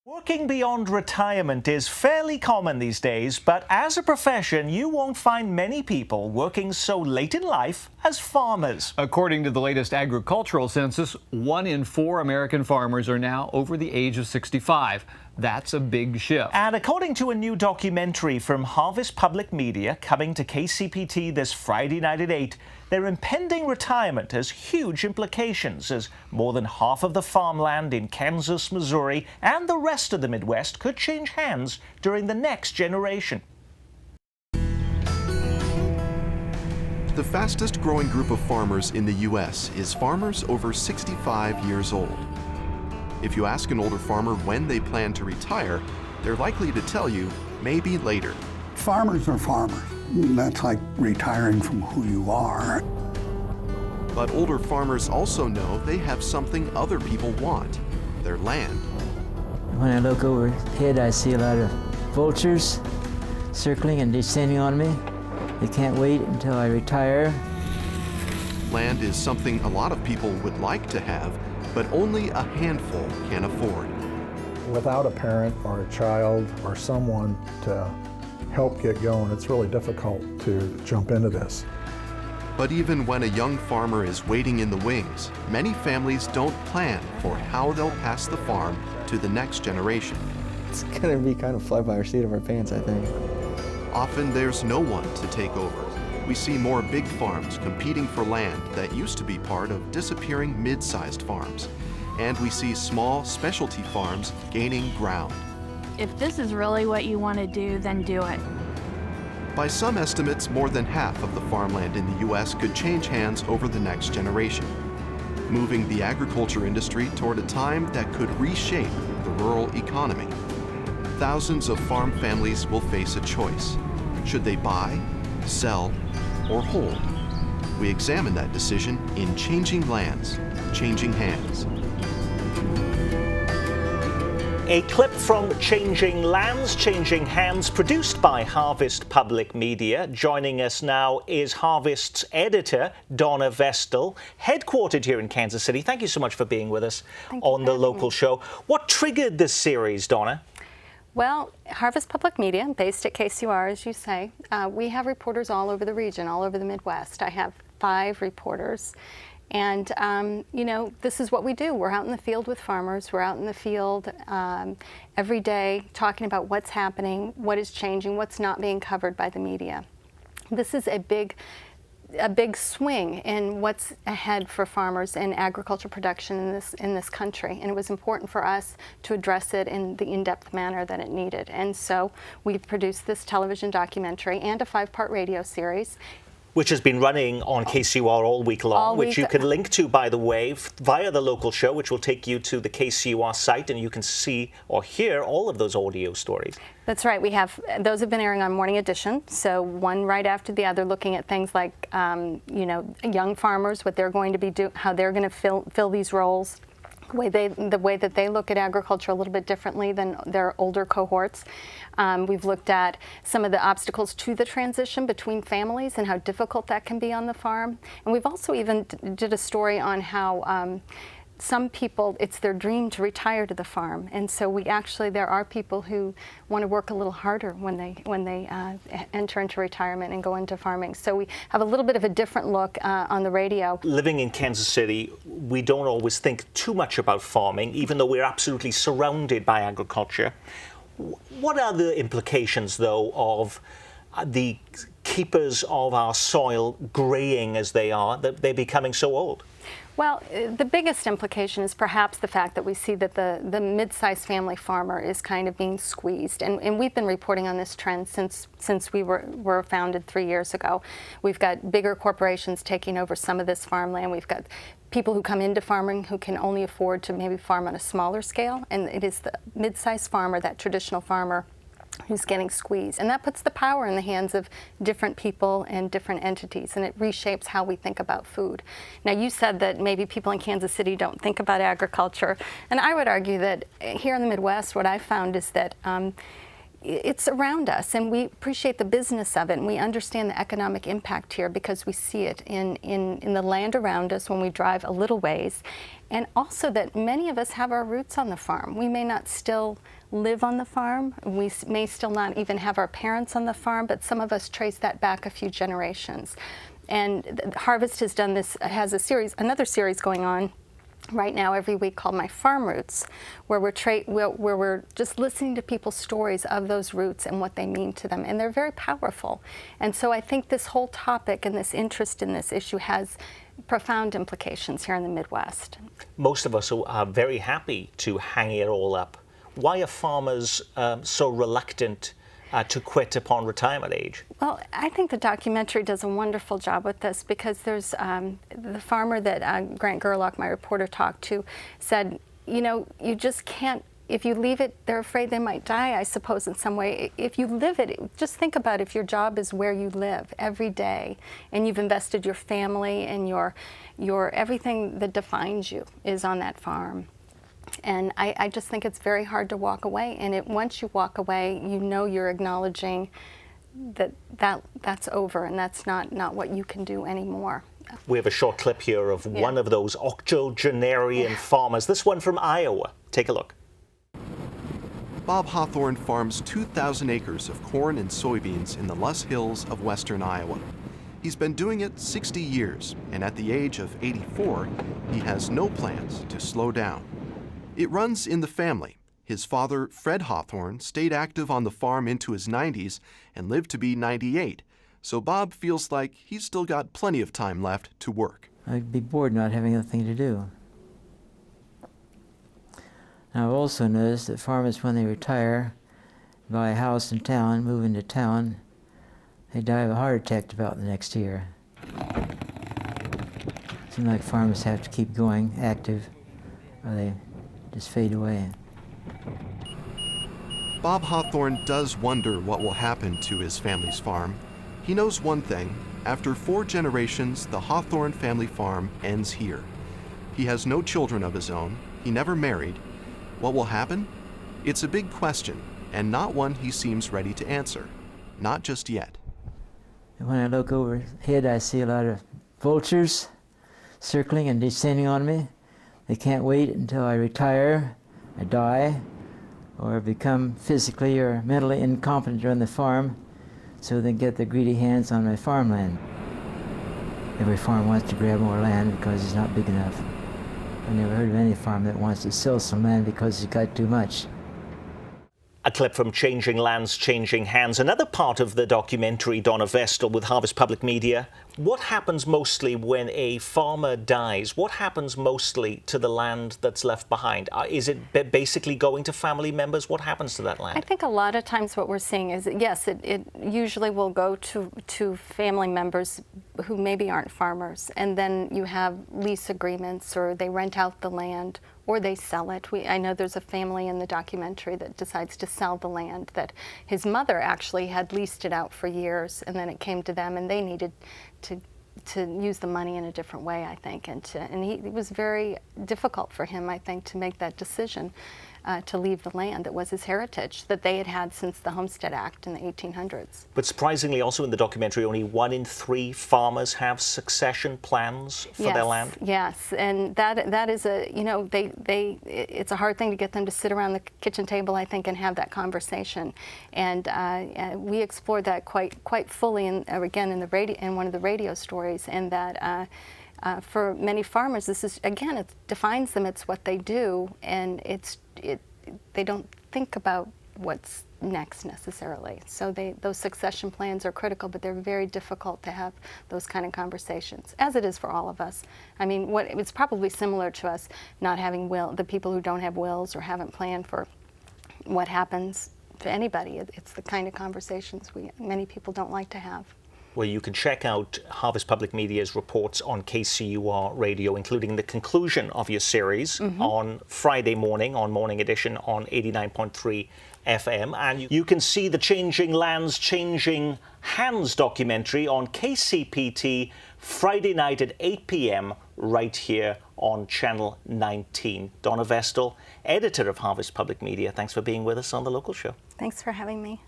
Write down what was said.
Working beyond retirement is fairly common these days, but as a profession, you won't find many people working so late in life as farmers. According to the latest agricultural census, 1 in 4 American farmers are now over the age of 65. That's a big shift. And according to a new documentary from Harvest Public Media coming to KCPT this Friday night at 8, their impending retirement has huge implications as more than half of the farmland in Kansas, Missouri, and the rest of the Midwest could change hands during the next generation. The fastest growing group of farmers in the U.S. is farmers over 65 years old. If you ask an older farmer when they plan to retire, they're likely to tell you maybe later. Farmers are farmers. That's like retiring from who you are. But older farmers also know they have something other people want, their land. When I look overhead, I see a lot of vultures circling and descending on me. They can't wait until I retire. Land is something a lot of people would like to have, but only a handful can afford. Without a parent or a child or someone to help get going, it's really difficult to jump into this. But even when a young farmer is waiting in the wings, many families don't plan for how they'll pass the farm to the next generation. It's gonna be kind of fly by our seat of our pants, I think. Often there's no one to take over. We see more big farms competing for land that used to be part of disappearing mid-sized farms. And we see small specialty farms gaining ground. If this is really what you want to do, then do it. By some estimates, more than half of the farmland in the U.S. could change hands over the next generation, moving the agriculture industry toward a time that could reshape the rural economy. Thousands of farm families will face a choice. Should they buy, sell, or hold? We examine that decision in Changing Lands, Changing Hands. A clip from Changing Lands, Changing Hands, produced by Harvest Public Media. Joining us now is Harvest's editor, Donna Vestal, headquartered here in Kansas City. Thank you so much for being with us on the local show. What triggered this series, Donna? Well, Harvest Public Media, based at KCUR, as you say, we have reporters all over the region, all over the Midwest. I have 5 reporters. And, you know, this is what we do. We're out in the field with farmers. We're out in the field every day talking about what's happening, what is changing, what's not being covered by the media. This is a big swing in what's ahead for farmers and agriculture production in this country. And it was important for us to address it in the in-depth manner that it needed. And so we've produced this television documentary and a 5-part radio series, which has been running on KCUR all week long, which you can link to, by the way, via the local show, which will take you to the KCUR site, and you can see or hear all of those audio stories. That's right. We have those have been airing on Morning Edition, so one right after the other, looking at things like, you know, young farmers, what they're going to be how they're going to fill these roles. The way that they look at agriculture a little bit differently than their older cohorts. We've looked at some of the obstacles to the transition between families and how difficult that can be on the farm. And we've also even did a story on how some people, it's their dream to retire to the farm. And so there are people who want to work a little harder when they enter into retirement and go into farming. So we have a little bit of a different look on the radio. Living in Kansas City, we don't always think too much about farming, even though we're absolutely surrounded by agriculture. What are the implications, though, of the keepers of our soil graying as they are, that they're becoming so old? Well, the biggest implication is perhaps the fact that we see that the mid-sized family farmer is kind of being squeezed. And we've been reporting on this trend since we were founded 3 years ago. We've got bigger corporations taking over some of this farmland. We've got people who come into farming who can only afford to maybe farm on a smaller scale. And it is the mid-sized farmer, that traditional farmer, who's getting squeezed. And that puts the power in the hands of different people and different entities, and it reshapes how we think about food. Now, you said that maybe people in Kansas City don't think about agriculture, and I would argue that here in the Midwest, what I found is that it's around us, and we appreciate the business of it, and we understand the economic impact here because we see it in the land around us when we drive a little ways, and also that many of us have our roots on the farm. We may not still live on the farm, we may still not even have our parents on the farm, but some of us trace that back a few generations. And Harvest has done this, has another series going on right now every week called My Farm Roots, where we're just listening to people's stories of those roots and what they mean to them, and they're very powerful. And so I think this whole topic and this interest in this issue has profound implications here in the Midwest. Most of us are very happy to hang it all up. Why are farmers so reluctant to quit upon retirement age? Well, I think the documentary does a wonderful job with this, because there's the farmer that Grant Gerlach, my reporter, talked to, said, you know, you just can't, if you leave it, they're afraid they might die, I suppose, in some way. If you live it, just think about if your job is where you live every day, and you've invested your family and your everything that defines you is on that farm. And I just think it's very hard to walk away. And once you walk away, you know you're acknowledging that's over, and that's not what you can do anymore. We have a short clip here of one of those octogenarian farmers, this one from Iowa. Take a look. Bob Hawthorne farms 2,000 acres of corn and soybeans in the Luss Hills of western Iowa. He's been doing it 60 years, and at the age of 84, he has no plans to slow down. It runs in the family. His father, Fred Hawthorne, stayed active on the farm into his 90s and lived to be 98, so Bob feels like he's still got plenty of time left to work. I'd be bored not having anything to do. Now, I've also noticed that farmers, when they retire, buy a house in town, move into town, they die of a heart attack about the next year. It seems like farmers have to keep going active, or they just fade away. Bob Hawthorne does wonder what will happen to his family's farm. He knows one thing: after 4 generations, the Hawthorne family farm ends here. He has no children of his own. He never married. What will happen? It's a big question, and not one he seems ready to answer. Not just yet. And when I look overhead, I see a lot of vultures circling and descending on me. They can't wait until I retire, I die, or become physically or mentally incompetent to run the farm, so they get their greedy hands on my farmland. Every farm wants to grab more land because it's not big enough. I never heard of any farm that wants to sell some land because it's got too much. A clip from Changing Lands, Changing Hands, another part of the documentary, Donna Vestal with Harvest Public Media. What happens mostly when a farmer dies? What happens mostly to the land that's left behind? Is it basically going to family members? What happens to that land? I think a lot of times what we're seeing is, yes, it usually will go to family members who maybe aren't farmers, and then you have lease agreements, or they rent out the land, or they sell it. I know there's a family in the documentary that decides to sell the land, that his mother actually had leased it out for years, and then it came to them, and they needed to use the money in a different way, I think, and it was very difficult for him, I think, to make that decision to leave the land that was his heritage, that they had had since the Homestead Act in the 1800s. But surprisingly, also in the documentary, only 1 in 3 farmers have succession plans for their land. Yes, and that is a, you know, it's a hard thing to get them to sit around the kitchen table, I think, and have that conversation. And we explored that quite fully, again, in one of the radio stories, and that. For many farmers, this is, again, it defines them. It's what they do, and they don't think about what's next necessarily. So those succession plans are critical, but they're very difficult to have those kind of conversations, as it is for all of us. I mean, it's probably similar to us not having the people who don't have wills or haven't planned for what happens to anybody. It's the kind of conversations many people don't like to have. Well, you can check out Harvest Public Media's reports on KCUR Radio, including the conclusion of your series on Friday morning, on Morning Edition on 89.3 FM. And you can see the Changing Lands, Changing Hands documentary on KCPT Friday night at 8 p.m. right here on Channel 19. Donna Vestal, editor of Harvest Public Media, thanks for being with us on The Local Show. Thanks for having me.